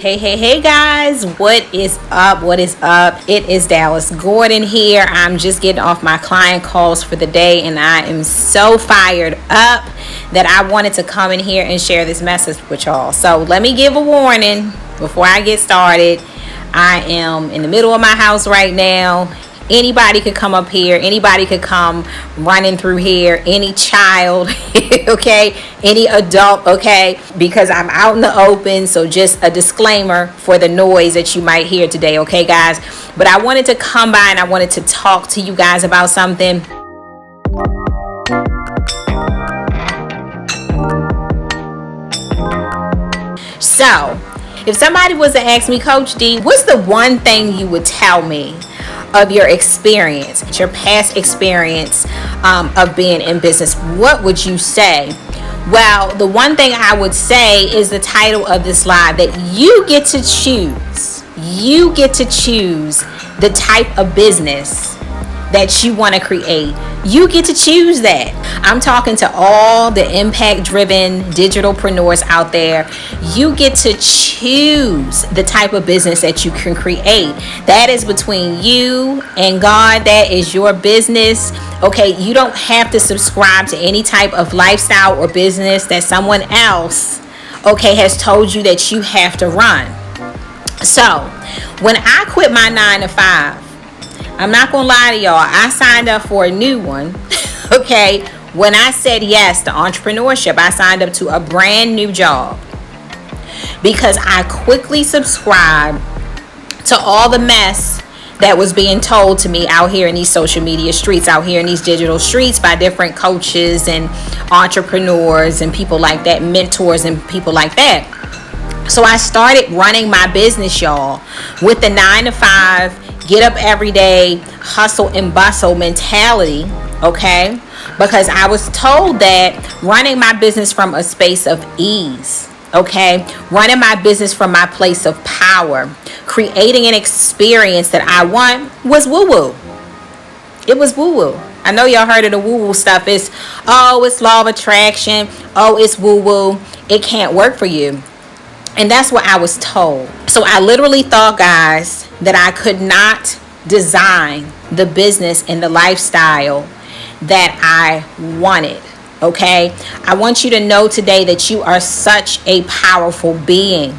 Hey guys, what is up? It is Dallas Gordon here. I'm just getting off my client calls for the day and I am so fired up that I wanted to come in here and share this message with y'all. So let me give a warning before I get started. I am in the middle of my house right now. Anybody could come up here. Anybody could come running through here. Any child, okay? Any adult, okay? Because I'm out in the open. So just a disclaimer for the noise that you might hear today, okay, guys? But I wanted to come by and I wanted to talk to you guys about something. So, if somebody was to ask me, Coach D, what's the one thing you would tell me of your experience, your past experience of being in business? What would you say? Well, the one thing I would say is the title of this live, that you get to choose. You get to choose the type of business that you want to create. You get to choose that. I'm talking to all the impact-driven digitalpreneurs out there. You get to choose the type of business that you can create. That is between you and God. That is your business. Okay, you don't have to subscribe to any type of lifestyle or business that someone else, okay, has told you that you have to run. So, when I quit my 9 to 5, I'm not going to lie to y'all, I signed up for a new one, okay? When I said yes to entrepreneurship, I signed up to a brand new job because I quickly subscribed to all the mess that was being told to me out here in these social media streets, out here in these digital streets by different coaches and entrepreneurs and people like that, mentors and people like that. So I started running my business, y'all, with the 9 to 5, get up every day, hustle and bustle mentality, okay? Because I was told that running my business from a space of ease, okay? Running my business from my place of power, creating an experience that I want was woo-woo. It was woo-woo. I know y'all heard of the woo-woo stuff. It's law of attraction. It's woo-woo. It can't work for you. And that's what I was told. So I literally thought, guys, that I could not design the business and the lifestyle that I wanted. Okay? I want you to know today that you are such a powerful being.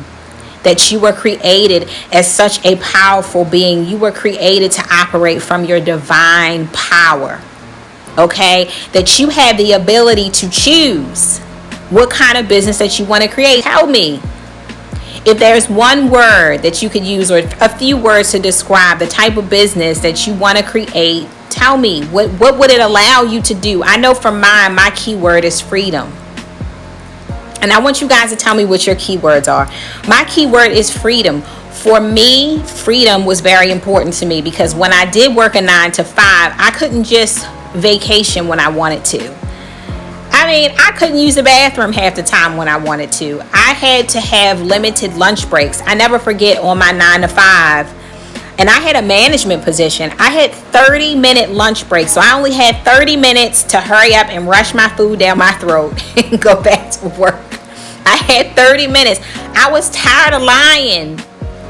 That you were created as such a powerful being. You were created to operate from your divine power. Okay? That you have the ability to choose what kind of business that you want to create. Tell me. If there's one word that you could use or a few words to describe the type of business that you want to create, tell me, what would it allow you to do? I know for mine, my keyword is freedom. And I want you guys to tell me what your keywords are. My keyword is freedom. For me, freedom was very important to me because when I did work a 9 to 5, I couldn't just vacation when I wanted to. I mean, I couldn't use the bathroom half the time when I wanted to. I had to have limited lunch breaks. I never forget on my 9 to 5, and I had a management position. I had 30-minute lunch breaks. So I only had 30 minutes to hurry up and rush my food down my throat and go back to work. I had 30 minutes. I was tired of lying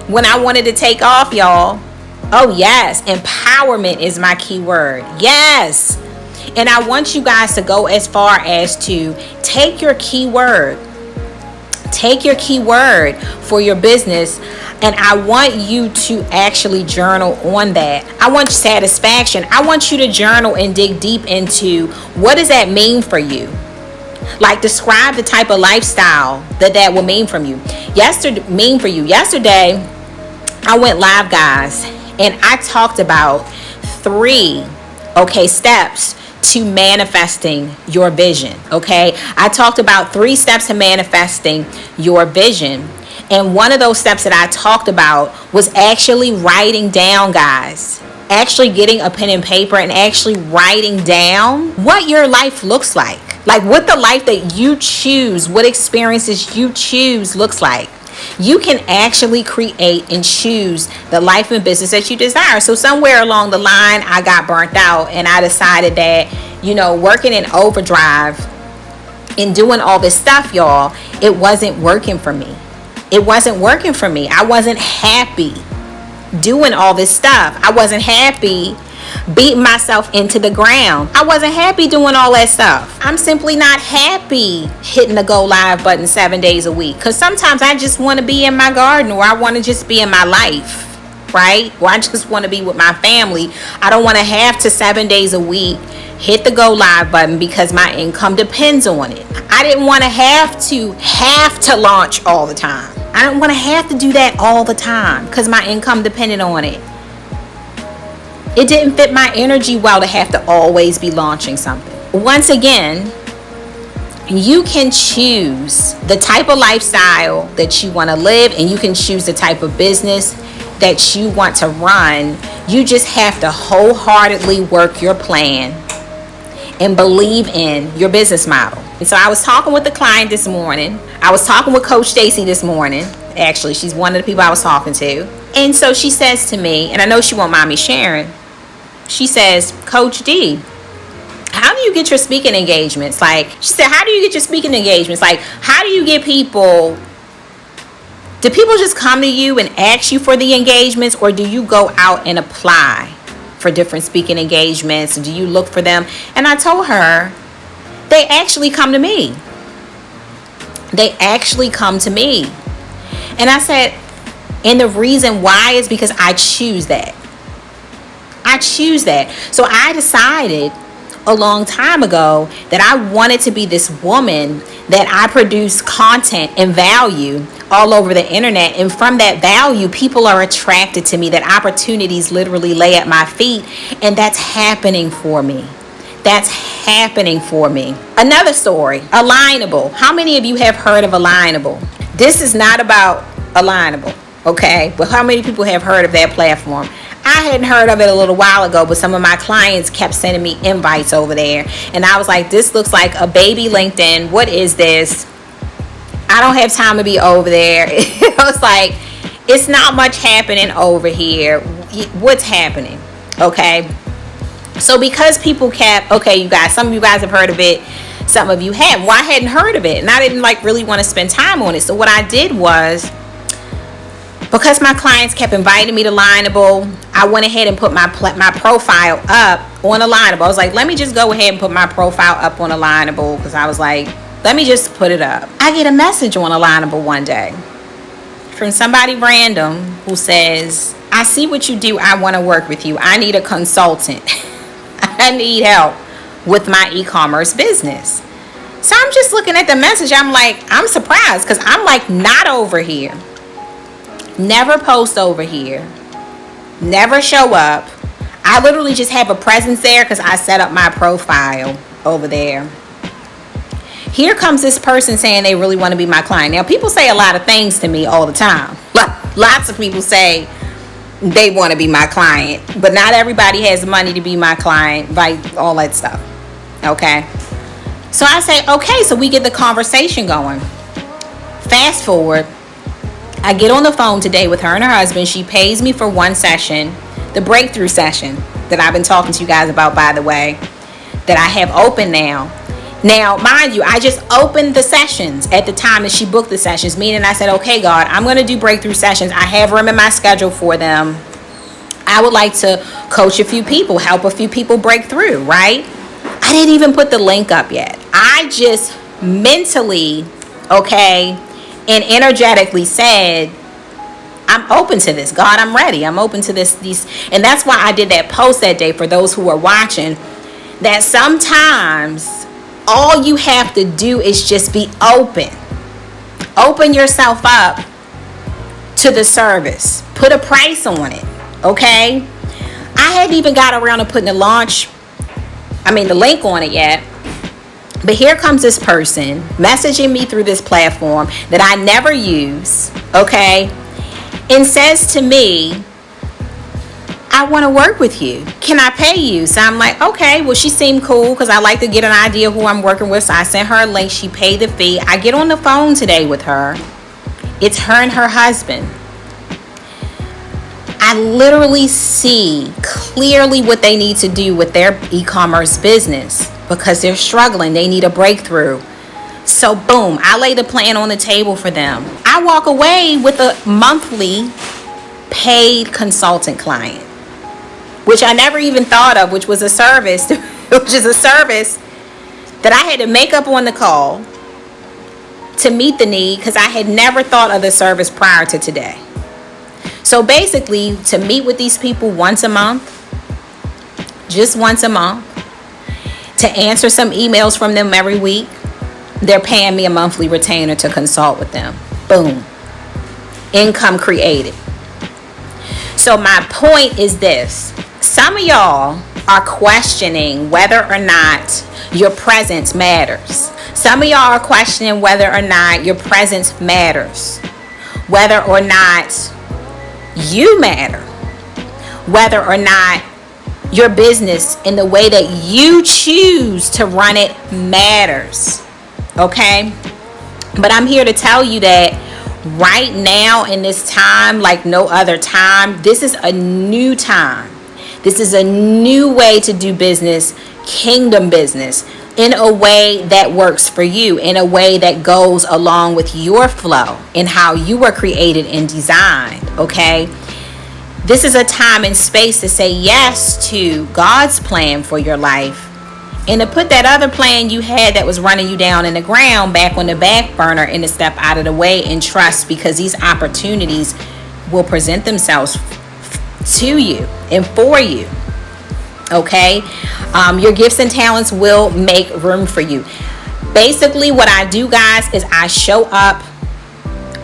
when I wanted to take off, y'all. Oh, yes. Empowerment is my key word. Yes. And I want you guys to go as far as to take your keyword. Take your keyword for your business. And I want you to actually journal on that. I want satisfaction. I want you to journal and dig deep into what does that mean for you? Like describe the type of lifestyle that will mean from you. Yesterday, I went live, guys, and I talked about 3 steps to manifesting your vision. Okay, I talked about 3 steps to manifesting your vision, and one of those steps that I talked about was actually writing down, guys, actually getting a pen and paper and actually writing down what your life looks like what the life that you choose, what experiences you choose looks like. You can actually create and choose the life and business that you desire. So somewhere along the line, I got burnt out and I decided that, working in overdrive and doing all this stuff, y'all, it wasn't working for me. It wasn't working for me. I wasn't happy doing all this stuff. I wasn't happy beating myself into the ground. I wasn't happy doing all that stuff. I'm simply not happy hitting the go live button 7 days a week, because sometimes I just want to be in my garden, or I want to just be in my life, right? Or I just want to be with my family. I don't want to have to 7 days a week hit the go live button because my income depends on it. I didn't want to have to launch all the time. I don't want to have to do that all the time because my income depended on it. It didn't fit my energy well to have to always be launching something. Once again, you can choose the type of lifestyle that you want to live, and you can choose the type of business that you want to run. You just have to wholeheartedly work your plan and believe in your business model. And so I was talking with the client this morning. I was talking with Coach Stacy this morning. Actually, she's one of the people I was talking to. And so she says to me, and I know she won't mind me sharing, she says, Coach D, how do you get your speaking engagements? Like, she said, how do you get your speaking engagements? Like, how do you get people? Do people just come to you and ask you for the engagements, or do you go out and apply for different speaking engagements? Do you look for them? And I told her, they actually come to me. They actually come to me. And I said, and the reason why is because I choose that. I choose that. So I decided a long time ago that I wanted to be this woman that I produce content and value all over the internet. And from that value, people are attracted to me, that opportunities literally lay at my feet. And that's happening for me. That's happening for me. Another story, Alignable. How many of you have heard of Alignable? This is not about Alignable, okay? But how many people have heard of that platform? I hadn't heard of it a little while ago, but some of my clients kept sending me invites over there. And I was like, this looks like a baby LinkedIn. What is this? I don't have time to be over there. I was like, it's not much happening over here. What's happening? Okay. So because people kept, okay, you guys, some of you guys have heard of it. Some of you haven't. Well, I hadn't heard of it, and I didn't really want to spend time on it. So what I did was, because my clients kept inviting me to Alignable, I went ahead and put my profile up on Alignable. I was like, let me just go ahead and put my profile up on Alignable, because I was like, let me just put it up. I get a message on Alignable one day from somebody random who says, I see what you do. I want to work with you. I need a consultant. I need help with my e-commerce business. So I'm just looking at the message. I'm like, I'm surprised, because I'm like not over here. Never post over here. Never show up. I literally just have a presence there because I set up my profile over there. Here comes this person saying they really want to be my client. Now, people say a lot of things to me all the time. Lots of people say they want to be my client, but not everybody has money to be my client, like all that stuff. Okay. So I say, okay, so we get the conversation going. Fast forward. I get on the phone today with her and her husband. She pays me for one session, the breakthrough session that I've been talking to you guys about, by the way, that I have open now. Now, mind you, I just opened the sessions at the time that she booked the sessions, meaning I said, okay, God, I'm going to do breakthrough sessions. I have room in my schedule for them. I would like to coach a few people, help a few people break through, right? I didn't even put the link up yet. I just mentally, okay, and energetically said, I'm open to this. God, I'm ready. I'm open to this. And that's why I did that post that day for those who are watching, that sometimes all you have to do is just be open. Open yourself up to the service. Put a price on it. Okay? I hadn't even got around to putting the link on it yet. But here comes this person messaging me through this platform that I never use, okay, and says to me, I want to work with you. Can I pay you? So I'm like, okay, well, she seemed cool because I like to get an idea who I'm working with. So I sent her a link. She paid the fee. I get on the phone today with her. It's her and her husband. I literally see clearly what they need to do with their e-commerce business because they're struggling. They need a breakthrough. So boom, I lay the plan on the table for them. I walk away with a monthly paid consultant client, which I never even thought of, which was a service, which is a service that I had to make up on the call to meet the need, because I had never thought of the service prior to today. So basically, to meet with these people once a month, just once a month, to answer some emails from them every week, they're paying me a monthly retainer to consult with them. Boom. Income created. So my point is this. Some of y'all are questioning whether or not your presence matters. Some of y'all are questioning whether or not your presence matters. Whether or not you matter. Whether or not your business and the way that you choose to run it matters. Okay? But I'm here to tell you that right now in this time, like no other time, this is a new time. This is a new way to do business, kingdom business, in a way that works for you, in a way that goes along with your flow and how you were created and designed, okay? This is a time and space to say yes to God's plan for your life, and to put that other plan you had that was running you down in the ground back on the back burner and to step out of the way and trust, because these opportunities will present themselves to you and for you. Okay? Your gifts and talents will make room for you. Basically, what I do, guys, is I show up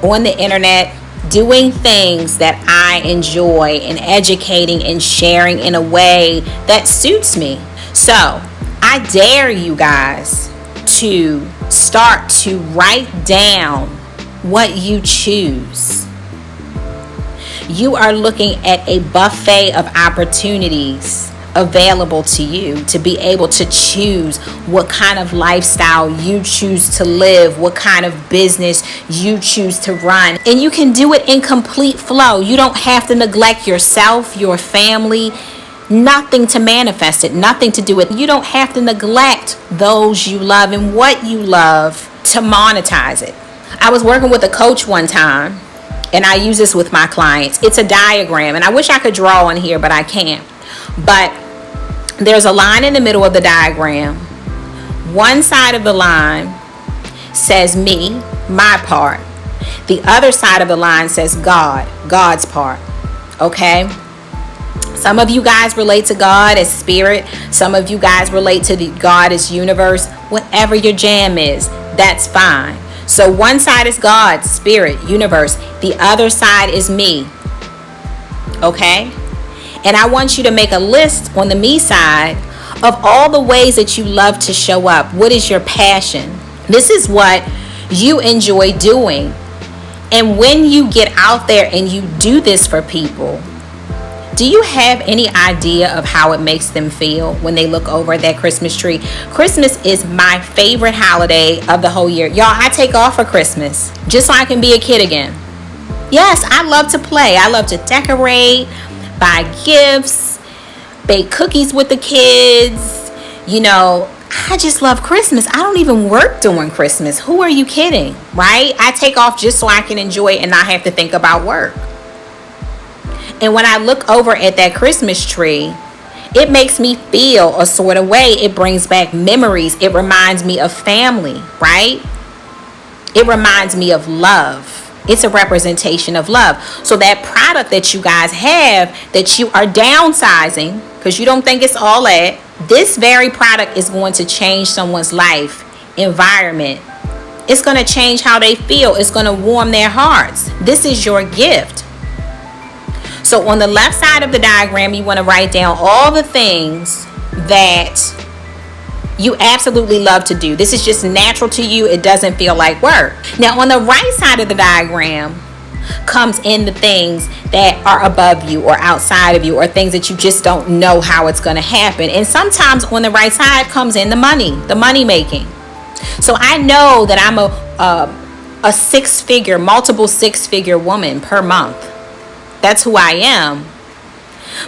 on the internet doing things that I enjoy and educating and sharing in a way that suits me. So I dare you guys to start to write down what you choose. You are looking at a buffet of opportunities available to you to be able to choose what kind of lifestyle you choose to live, what kind of business you choose to run. And you can do it in complete flow. You don't have to neglect yourself, your family, nothing to manifest it, nothing to do it. You don't have to neglect those you love and what you love to monetize it. I was working with a coach one time, and I use this with my clients. It's a diagram, and I wish I could draw on here, but I can't. But there's a line in the middle of the diagram. One side of the line says me, my part. The other side of the line says God, God's part. Okay? Some of you guys relate to God as spirit. Some of you guys relate to the God as universe. Whatever your jam is, that's fine. So one side is God, spirit, universe. The other side is me. Okay? And I want you to make a list on the me side of all the ways that you love to show up. What is your passion? This is what you enjoy doing. And when you get out there and you do this for people, do you have any idea of how it makes them feel when they look over at that Christmas tree? Christmas is my favorite holiday of the whole year. Y'all, I take off for Christmas just so I can be a kid again. Yes, I love to play. I love to decorate, buy gifts, bake cookies with the kids. You know, I just love Christmas. I don't even work during Christmas. Who are you kidding, right? I take off just so I can enjoy it and not have to think about work. And when I look over at that Christmas tree, it makes me feel a sort of way. It brings back memories. It reminds me of family, right? It reminds me of love. It's a representation of love. So that product that you guys have that you are downsizing because you don't think it's all that, this very product is going to change someone's life, environment. It's going to change how they feel. It's going to warm their hearts. This is your gift. So on the left side of the diagram, you want to write down all the things that you absolutely love to do. This is just natural to you. It doesn't feel like work. Now on the right side of the diagram comes in the things that are above you or outside of you, or things that you just don't know how it's going to happen. And sometimes on the right side comes in the money making. So I know that I'm a six-figure, multiple six-figure woman per month. That's who I am.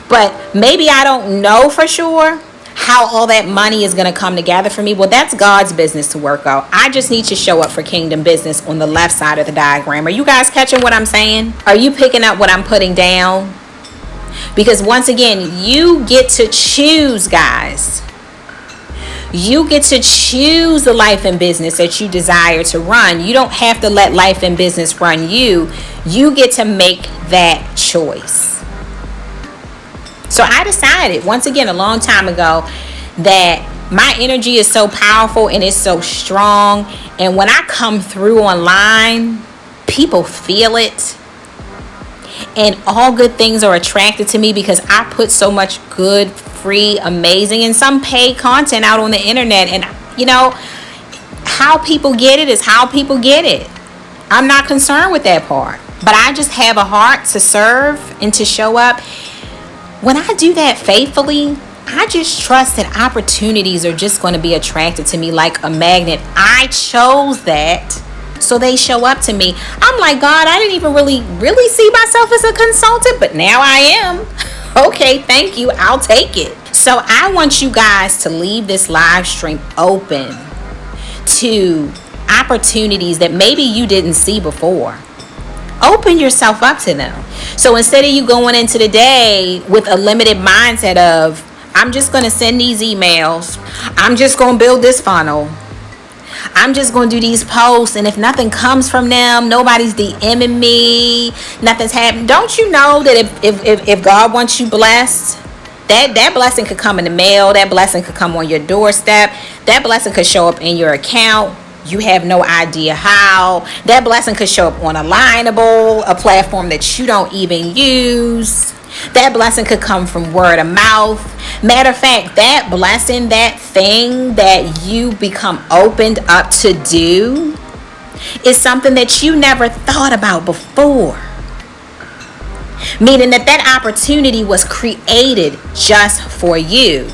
But maybe I don't know for sure how all that money is going to come together for me. Well, that's God's business to work out. I just need to show up for kingdom business on the left side of the diagram. Are you guys catching what I'm saying? Are you picking up what I'm putting down? Because once again, you get to choose, guys. You get to choose the life and business that you desire to run. You don't have to let life and business run you. You get to make that choice. So I decided, once again, a long time ago, that my energy is so powerful and it's so strong. And when I come through online, people feel it. And all good things are attracted to me because I put so much good, free, amazing, and some paid content out on the internet. And, how people get it is how people get it. I'm not concerned with that part. But I just have a heart to serve and to show up. When I do that faithfully, I just trust that opportunities are just going to be attracted to me like a magnet. I chose that, so they show up to me. I'm like, God, I didn't even really see myself as a consultant, but now I am. Okay, thank you. I'll take it. So I want you guys to leave this live stream open to opportunities that maybe you didn't see before. Open yourself up to them. So instead of you going into the day with a limited mindset of, I'm just going to send these emails, I'm just going to build this funnel, I'm just going to do these posts, and if nothing comes from them, nobody's DMing me, nothing's happening. Don't you know that if God wants you blessed, that blessing could come in the mail, that blessing could come on your doorstep, that blessing could show up in your account. You have no idea how. That blessing could show up on Alignable, a platform that you don't even use. That blessing could come from word of mouth. Matter of fact, that blessing, that thing that you become opened up to do is something that you never thought about before. Meaning that opportunity was created just for you.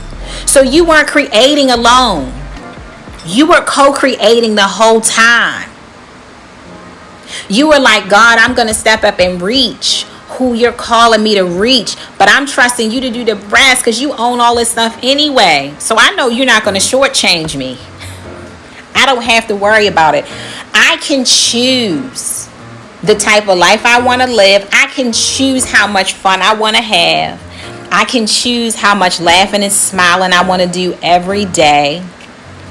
So you weren't creating alone. You were co-creating the whole time. You were like, God, I'm going to step up and reach who you're calling me to reach. But I'm trusting you to do the rest because you own all this stuff anyway. So I know you're not going to shortchange me. I don't have to worry about it. I can choose the type of life I want to live. I can choose how much fun I want to have. I can choose how much laughing and smiling I want to do every day.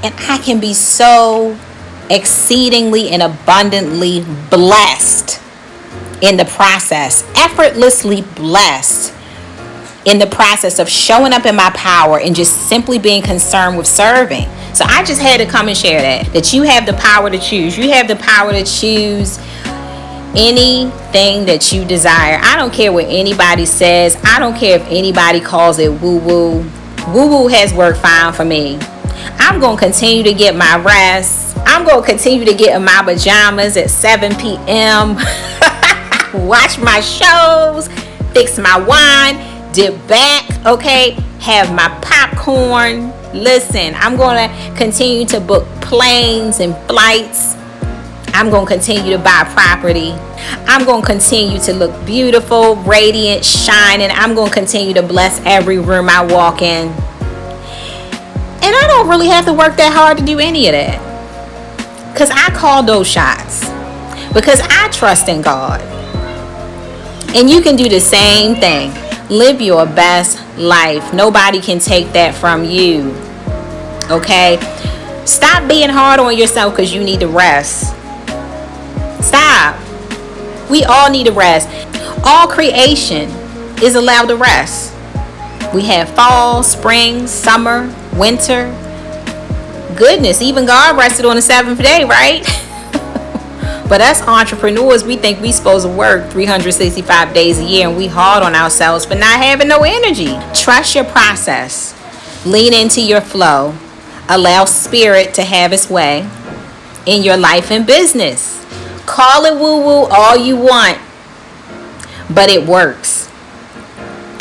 And I can be so exceedingly and abundantly blessed in the process, effortlessly blessed in the process of showing up in my power and just simply being concerned with serving. So I just had to come and share that you have the power to choose. You have the power to choose anything that you desire. I don't care what anybody says. I don't care if anybody calls it woo-woo. Woo-woo has worked fine for me. I'm going to continue to get my rest. I'm going to continue to get in my pajamas at 7 p.m. Watch my shows, fix my wine, dip back, okay? Have my popcorn. Listen, I'm going to continue to book planes and flights. I'm going to continue to buy property. I'm going to continue to look beautiful, radiant, shining. I'm going to continue to bless every room I walk in. And I don't really have to work that hard to do any of that. Because I call those shots. Because I trust in God. And you can do the same thing. Live your best life. Nobody can take that from you. Okay? Stop being hard on yourself because you need to rest. Stop. We all need to rest. All creation is allowed to rest. We have fall, spring, summer, winter. Goodness, even God rested on the seventh day, right? But us entrepreneurs, we think we supposed to work 365 days a year, and we hard on ourselves for not having no energy. Trust your process. Lean into your flow. Allow spirit to have its way in your life and business. Call it woo-woo all you want, but it works.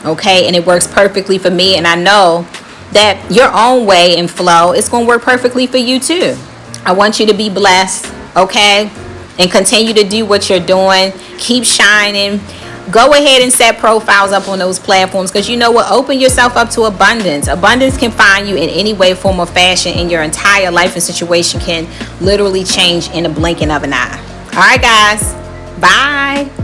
Okay, and it works perfectly for me, and I know that your own way and flow is going to work perfectly for you too. I want you to be blessed, okay? And continue to do what you're doing. Keep shining. Go ahead and set profiles up on those platforms, because you know what? Open yourself up to abundance. Abundance can find you in any way, form, or fashion, and your entire life and situation can literally change in a blinking of an eye. All right, guys. Bye.